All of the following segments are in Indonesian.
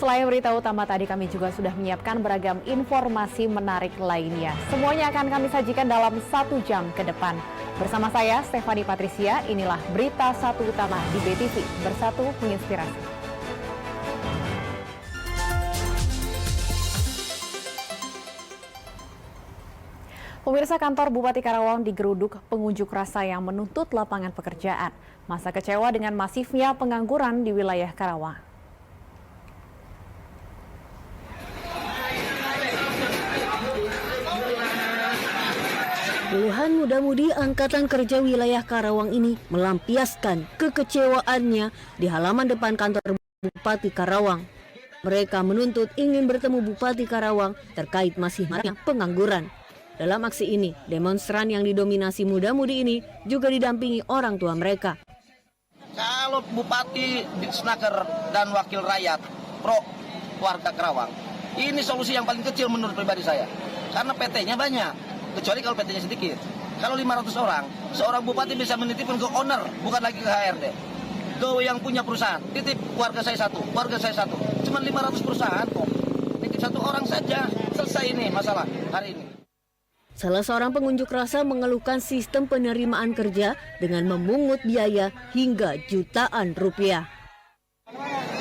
Selain berita utama tadi, kami juga sudah menyiapkan beragam informasi menarik lainnya. Semuanya akan kami sajikan dalam 1 jam ke depan. Bersama saya, Stefani Patricia, inilah berita 1 utama di BTV. Bersatu menginspirasi. Pemirsa, kantor Bupati Karawang digeruduk pengunjuk rasa yang menuntut lapangan pekerjaan. Masa kecewa dengan masifnya pengangguran di wilayah Karawang. Puluhan muda-mudi Angkatan Kerja wilayah Karawang ini melampiaskan kekecewaannya di halaman depan kantor Bupati Karawang. Mereka menuntut ingin bertemu Bupati Karawang terkait masihnya pengangguran. Dalam aksi ini, demonstran yang didominasi muda-mudi ini juga didampingi orang tua mereka. Kalau Bupati Disnaker dan Wakil Rakyat pro warga Karawang, ini solusi yang paling kecil menurut pribadi saya. Karena PT-nya banyak, kecuali kalau PT-nya sedikit. Kalau 500 orang, seorang bupati bisa menitipkan ke owner, bukan lagi ke HRD. Ke yang punya perusahaan, titip warga saya satu. Cuma 500 perusahaan kok. Titip 1 orang saja, selesai ini masalah hari ini. Salah seorang pengunjuk rasa mengeluhkan sistem penerimaan kerja dengan memungut biaya hingga jutaan rupiah.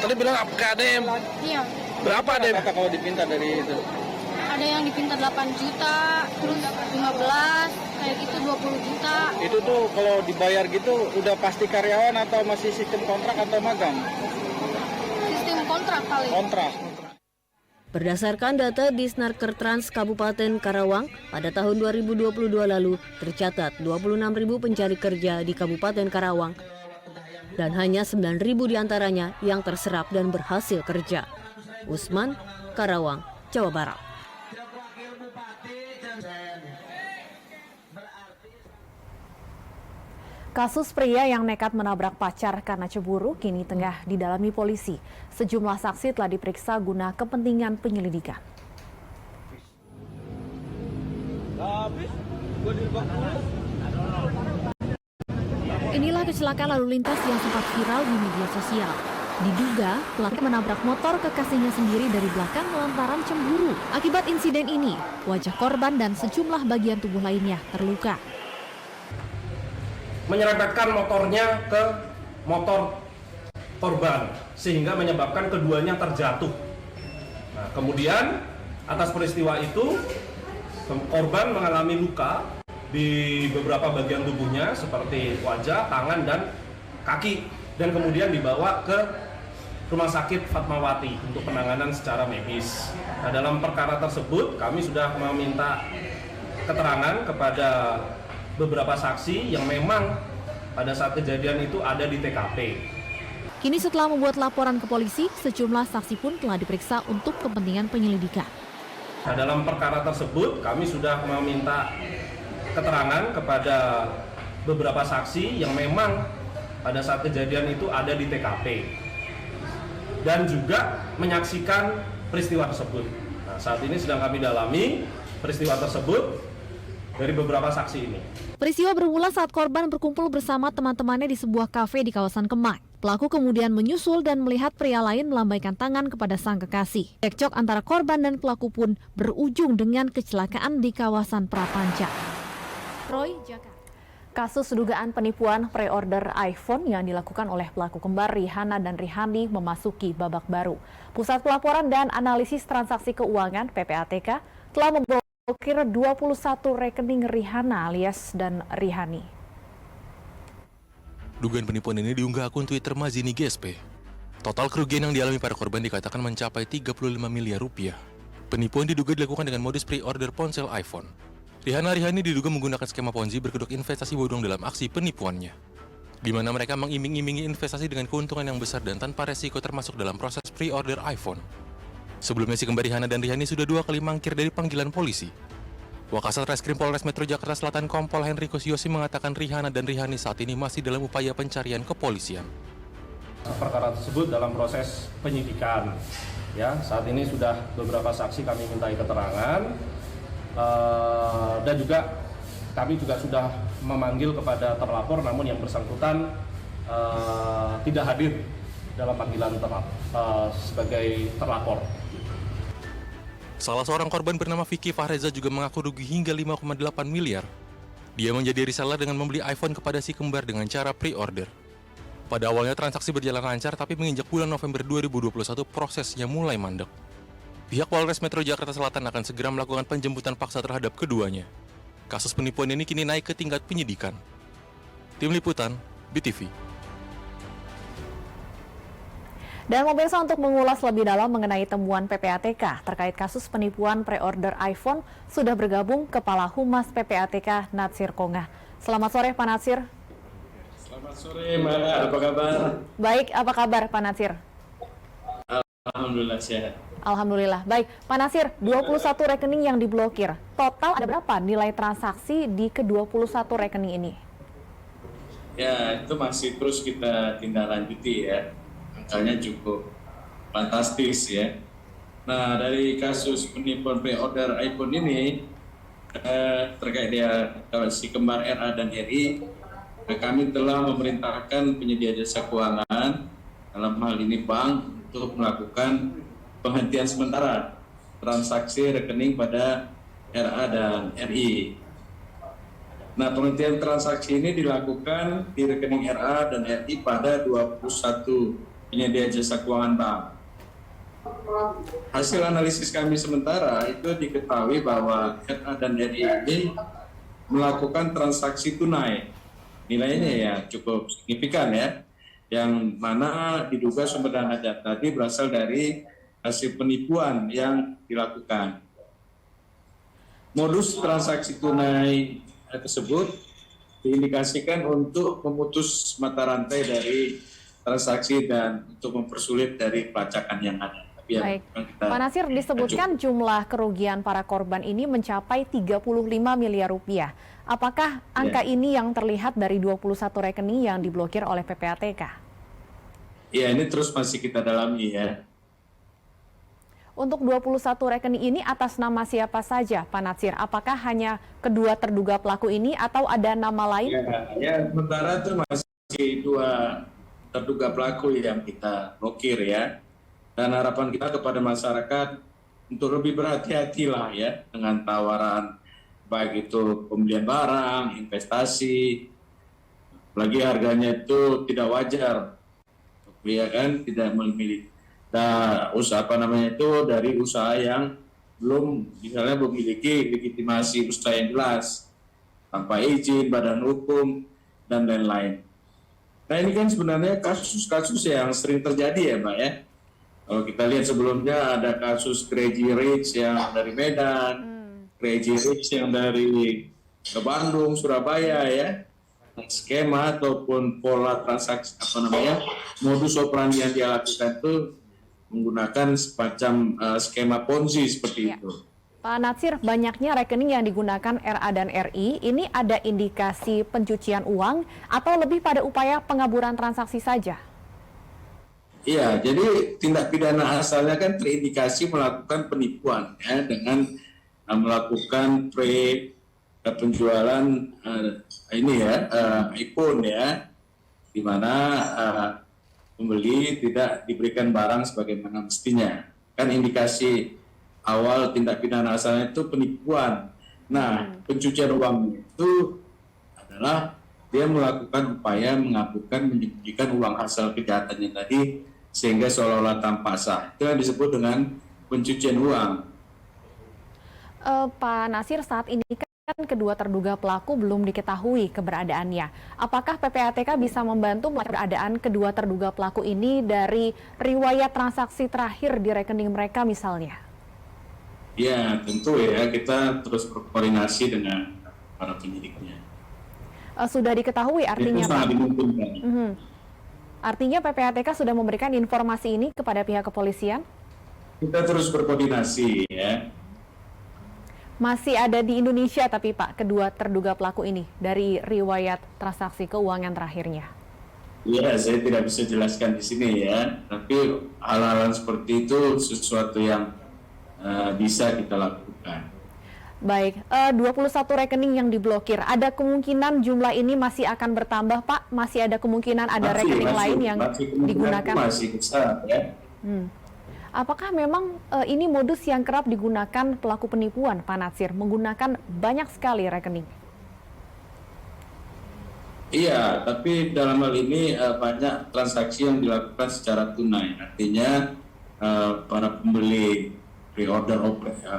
Tadi bilang KDM. Iya. Berapa ADM kalau dipinta dari itu? Ada yang dipinta 8 juta, terus 15, kayak gitu 20 juta. Itu tuh kalau dibayar gitu udah pasti karyawan atau masih sistem kontrak atau magang? Sistem kontrak kali. Kontrak. Berdasarkan data Disnaker Trans Kabupaten Karawang, pada tahun 2022 lalu tercatat 26.000 pencari kerja di Kabupaten Karawang dan hanya 9.000 diantaranya yang terserap dan berhasil kerja. Usman, Karawang, Jawa Barat. Kasus pria yang nekat menabrak pacar karena cemburu kini tengah didalami polisi. Sejumlah saksi telah diperiksa guna kepentingan penyelidikan. Inilah kecelakaan lalu lintas yang sempat viral di media sosial. Diduga pelaku menabrak motor kekasihnya sendiri dari belakang lantaran cemburu. Akibat insiden ini, wajah korban dan sejumlah bagian tubuh lainnya terluka. Menyerempetkan motornya ke motor korban sehingga menyebabkan keduanya terjatuh. Nah, kemudian atas peristiwa itu korban mengalami luka di beberapa bagian tubuhnya seperti wajah, tangan, dan kaki, dan kemudian dibawa ke Rumah Sakit Fatmawati untuk penanganan secara medis. Nah, dalam perkara tersebut kami sudah meminta keterangan kepada beberapa saksi yang memang pada saat kejadian itu ada di TKP. Kini setelah membuat laporan ke polisi, sejumlah saksi pun telah diperiksa untuk kepentingan penyelidikan. Nah, dalam perkara tersebut kami sudah meminta keterangan kepada beberapa saksi yang memang pada saat kejadian itu ada di TKP dan juga menyaksikan peristiwa tersebut. Nah, saat ini sedang kami dalami peristiwa tersebut dari beberapa saksi ini. Peristiwa bermula saat korban berkumpul bersama teman-temannya di sebuah kafe di kawasan Kemang. Pelaku kemudian menyusul dan melihat pria lain melambaikan tangan kepada sang kekasih. Cekcok antara korban dan pelaku pun berujung dengan kecelakaan di kawasan Prapanca. Roy, Jakarta. Kasus dugaan penipuan pre-order iPhone yang dilakukan oleh pelaku kembar Rihanna dan Rihani memasuki babak baru. Pusat Pelaporan dan Analisis Transaksi Keuangan (PPATK) telah memblokir 21 rekening Rihanna alias dan Rihani. Dugaan penipuan ini diunggah akun Twitter Mazini GSP. Total kerugian yang dialami para korban dikatakan mencapai 35 miliar rupiah. Penipuan diduga dilakukan dengan modus pre-order ponsel iPhone. Rihani diduga menggunakan skema Ponzi berkedok investasi bodong dalam aksi penipuannya, di mana mereka mengiming-imingi investasi dengan keuntungan yang besar dan tanpa resiko termasuk dalam proses pre-order iPhone. Sebelumnya si kembar Rihanna dan Rihani sudah 2 kali mangkir dari panggilan polisi. Wakasat Reskrim Polres Metro Jakarta Selatan Kompol Henry Kusyosi mengatakan Rihanna dan Rihani saat ini masih dalam upaya pencarian kepolisian. Perkara tersebut dalam proses penyidikan. Ya, saat ini sudah beberapa saksi kami mintai keterangan dan juga kami juga sudah memanggil kepada terlapor, namun yang bersangkutan tidak hadir dalam panggilan sebagai terlapor. Salah seorang korban bernama Vicky Fahreza juga mengaku rugi hingga 5,8 miliar. Dia menjadi reseller dengan membeli iPhone kepada si kembar dengan cara pre-order. Pada awalnya transaksi berjalan lancar, tapi menginjak bulan November 2021 prosesnya mulai mandek. Pihak Polres Metro Jakarta Selatan akan segera melakukan penjemputan paksa terhadap keduanya. Kasus penipuan ini kini naik ke tingkat penyidikan. Tim Liputan, BTV. Dan pemirsa, untuk mengulas lebih dalam mengenai temuan PPATK terkait kasus penipuan pre-order iPhone, sudah bergabung Kepala Humas PPATK Natsir Kongah. Selamat sore Pak Natsir. Selamat sore Mbak, apa kabar? Baik, apa kabar Pak Natsir? Alhamdulillah sehat. Alhamdulillah. Baik, Pak Natsir, 21 rekening yang diblokir. Total ada berapa nilai transaksi di ke-21 rekening ini? Ya, itu masih terus kita tindak lanjuti ya. Angkanya cukup fantastis ya. Nah, dari kasus penipuan pre-order iPhone ini terkait dia si kembar RA dan RI, kami telah memerintahkan penyedia jasa keuangan dalam hal ini bank untuk melakukan penghentian sementara transaksi rekening pada RA dan RI. Nah, penghentian transaksi ini dilakukan di rekening RA dan RI pada 21 penyedia jasa keuangan bank. Hasil analisis kami sementara itu diketahui bahwa RA dan RI ini melakukan transaksi tunai. Nilainya ya cukup signifikan ya, yang mana diduga sumber dana tadi berasal dari hasil penipuan yang dilakukan. Modus transaksi tunai tersebut diindikasikan untuk memutus mata rantai dari transaksi dan untuk mempersulit dari pelacakan yang ada. Baik, Pak Natsir, disebutkan jumlah kerugian para korban ini mencapai 35 miliar rupiah. Apakah angka ini yang terlihat dari 21 rekening yang diblokir oleh PPATK? Ya, ini terus masih kita dalami ya. Untuk 21 rekening ini atas nama siapa saja, Pak Natsir? Apakah hanya kedua terduga pelaku ini atau ada nama lain? Ya, sementara itu masih dua terduga pelaku yang kita blokir ya. Dan harapan kita kepada masyarakat untuk lebih berhati-hatilah ya dengan tawaran baik itu pembelian barang, investasi, apalagi harganya itu tidak wajar, ya kan, tidak memiliki usaha dari usaha yang belum misalnya memiliki legitimasi usaha yang jelas, tanpa izin, badan hukum dan lain-lain. Nah, ini kan sebenarnya kasus-kasus yang sering terjadi ya Mbak ya. Kalau kita lihat sebelumnya ada kasus Crazy Rich yang dari Medan, Crazy Rich yang dari Bandung, Surabaya ya. Skema ataupun pola transaksi modus operandi yang dia lakukan itu menggunakan semacam skema Ponzi seperti itu. Pak Natsir, banyaknya rekening yang digunakan RA dan RI, ini ada indikasi pencucian uang atau lebih pada upaya pengaburan transaksi saja? Iya, jadi tindak pidana asalnya kan terindikasi melakukan penipuan ya, dengan melakukan penjualan iPhone ya, di mana pembeli tidak diberikan barang sebagaimana mestinya. Kan indikasi awal tindak pidana asalnya itu penipuan. Nah, pencucian uang itu adalah dia melakukan upaya mengaburkan, menyembunyikan uang hasil kejahatannya tadi sehingga seolah-olah tanpa sah. Itu yang disebut dengan pencucian uang. Pak Natsir, saat ini kan kedua terduga pelaku belum diketahui keberadaannya. Apakah PPATK bisa membantu keberadaan kedua terduga pelaku ini dari riwayat transaksi terakhir di rekening mereka misalnya? Ya, tentu ya, kita terus berkoordinasi dengan para penyidiknya. Sudah diketahui artinya, Pak? Artinya PPATK sudah memberikan informasi ini kepada pihak kepolisian? Kita terus berkoordinasi ya. Masih ada di Indonesia tapi Pak, kedua terduga pelaku ini dari riwayat transaksi keuangan terakhirnya. Iya, saya tidak bisa jelaskan di sini ya. Tapi hal-hal seperti itu sesuatu yang bisa kita lakukan. Baik, 21 rekening yang diblokir. Ada kemungkinan jumlah ini masih akan bertambah, Pak? Masih ada kemungkinan ada rekening lain yang digunakan? Masih besar, ya. Apakah memang ini modus yang kerap digunakan pelaku penipuan, Pak Natsir, menggunakan banyak sekali rekening? Iya, tapi dalam hal ini banyak transaksi yang dilakukan secara tunai. Artinya para pembeli pre-order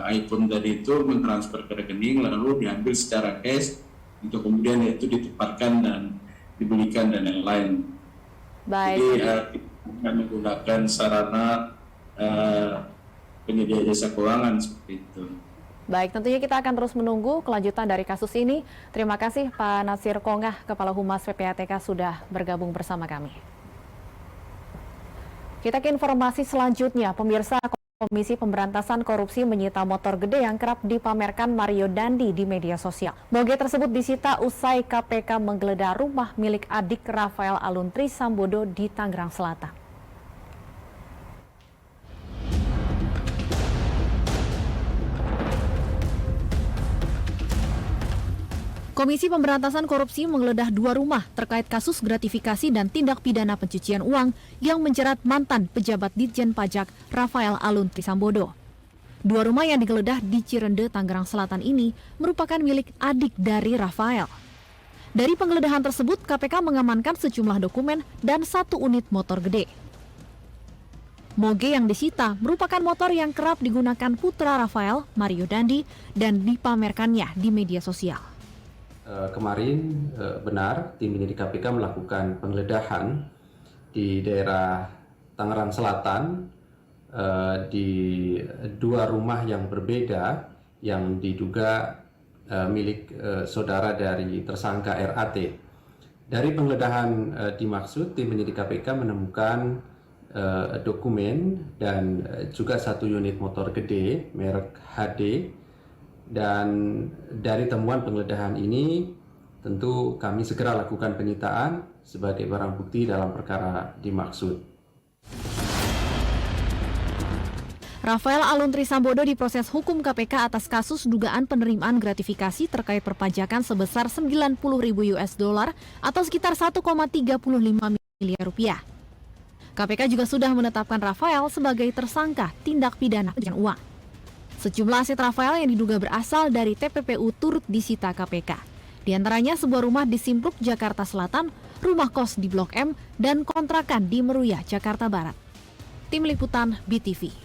iPhone tadi itu mentransfer ke rekening lalu diambil secara cash untuk kemudian itu ditempatkan dan dibelikan dan lain-lain. Baik. Jadi kita menggunakan sarana penyedia jasa keuangan seperti itu. Baik, tentunya kita akan terus menunggu kelanjutan dari kasus ini. Terima kasih Pak Natsir Kongah, Kepala Humas PPATK sudah bergabung bersama kami. Kita ke informasi selanjutnya, pemirsa. Komisi Pemberantasan Korupsi menyita motor gede yang kerap dipamerkan Mario Dandi di media sosial. Moge tersebut disita usai KPK menggeledah rumah milik adik Rafael Aluntri Sambodo di Tangerang Selatan. Komisi Pemberantasan Korupsi menggeledah 2 rumah terkait kasus gratifikasi dan tindak pidana pencucian uang yang menjerat mantan pejabat Ditjen Pajak Rafael Aluntri Sambodo. 2 rumah yang digeledah di Cirende, Tangerang Selatan ini merupakan milik adik dari Rafael. Dari penggeledahan tersebut, KPK mengamankan sejumlah dokumen dan 1 unit motor gede. Moge yang disita merupakan motor yang kerap digunakan putra Rafael, Mario Dandi, dan dipamerkannya di media sosial. Kemarin benar tim penyidik KPK melakukan penggeledahan di daerah Tangerang Selatan di 2 rumah yang berbeda yang diduga milik saudara dari tersangka RAT. Dari penggeledahan dimaksud tim penyidik KPK menemukan dokumen dan juga 1 unit motor gede merek HD. Dan dari temuan penggeledahan ini tentu kami segera lakukan penyitaan sebagai barang bukti dalam perkara dimaksud. Rafael Aluntri Sambodo diproses hukum KPK atas kasus dugaan penerimaan gratifikasi terkait perpajakan sebesar 90.000 US dollar atau sekitar 1,35 miliar rupiah. KPK juga sudah menetapkan Rafael sebagai tersangka tindak pidana pencucian uang. Sejumlah aset Rafael yang diduga berasal dari TPPU turut disita KPK. Di antaranya sebuah rumah di Simpruk, Jakarta Selatan, rumah kos di Blok M, dan kontrakan di Meruya, Jakarta Barat. Tim Liputan BTV.